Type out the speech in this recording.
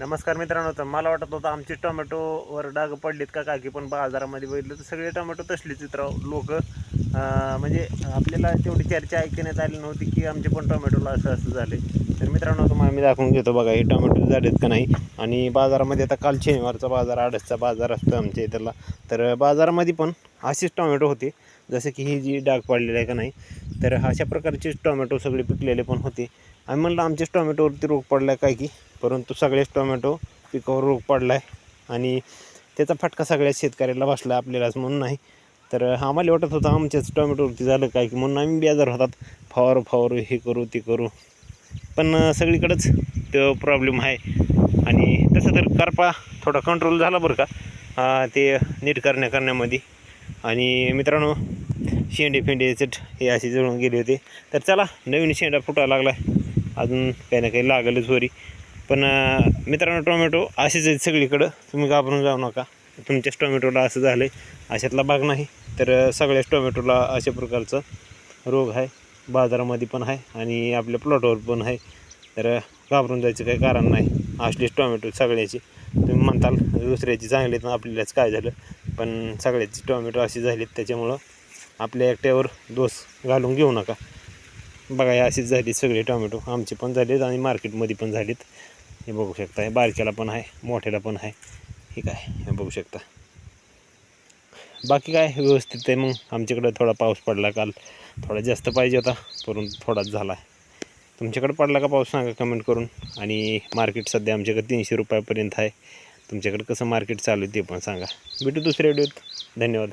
नमस्कार मित्रांनो. तर मला वाटत होतं आमचे टोमॅटोवर डाग पडलेत का काय, की पण बाजारामध्ये बघितलं तर सगळे टोमॅटो तसलीच चित्र लोक म्हणजे आपल्याला तेवढी चर्चा ऐकण्यात आली नव्हती की आमचे पण टोमॅटोला असं असं झाले. तर मित्रांनो तुम्हाला मी दाखवून घेतो बघा हे टोमॅटो झालेत का नाही. आणि बाजारामध्ये आता काल शनिवारचा बाजार, आडसचा बाजार असतो आमच्या इथला, तर बाजारामध्ये पण असेच टोमॅटो होते जसे की ही जी डाग पडलेली आहे का नाही. तर अशा प्रकारचे टोमॅटो सगळे पिकलेले पण होते. आम्ही म्हणलं आमच्याच टोमॅटोवरती रोग पडला काय की, परंतु सगळेच टोमॅटो पिकावर रोग पडला आहे आणि त्याचा फटका सगळ्याच शेतकऱ्याला बसला, आपल्यालाच म्हणून नाही. तर आम्हाला वाटत होतं आमच्याच टोमॅटोवरती झालं काय की, म्हणून आम्ही बेजार होतात फवारू हे करू ते करू. पण सगळीकडंच तो प्रॉब्लेम आहे. आणि तसं तर करपा थोडा कंट्रोल झाला बरं का ते नीट करण्यामध्ये. आणि मित्रांनो शेंडे हे असे जळून गेले होते. तर चला नवीन शेंडा फुटायला लागला, अजून काही ना काही लागलच वरी. पण मित्रांनो टोमॅटो असेच आहेत सगळीकडं, तुम्ही घाबरून जाऊ नका. तुमच्याच टोमॅटोला असं झालं आहे अशातला भाग नाही. तर सगळ्याच टोमॅटोला अशा प्रकारचा रोग आहे, बाजारामध्ये पण आहे आणि आपल्या प्लॉटवर पण आहे. तर घाबरून जायचं काही कारण नाही. असलेच टोमॅटो सगळ्याची, तुम्ही म्हणताल दुसऱ्याची चांगले तर आपल्यालाच काय झालं, पण सगळ्याची टोमॅटो अशी झालीत. त्याच्यामुळं आपल्या एकट्यावर दोष घालून घेऊ नका. बघा हे अशीच झाली सगळे टोमॅटो, आमचे पण झालेत आणि मार्केटमध्ये पण झालेत. हे बघू शकता, हे बारक्याला पण आहे मोठ्याला पण आहे. ठीक आहे, हे बघू शकता. बाकी काय व्यवस्थित आहे. मग आमच्याकडं थोडा पाऊस पडला काल, थोडा जास्त पाहिजे होता परंतु थोडाच झाला. तुमच्याकडे पडला का पाऊस सांगा कमेंट करून. आणि मार्केट सध्या आमच्याकडे 300 रुपयापर्यंत आहे. तुमच्याकडे कसं मार्केट चालू आहे ते पण सांगा. भेटू दुसऱ्या व्हिडिओत. धन्यवाद.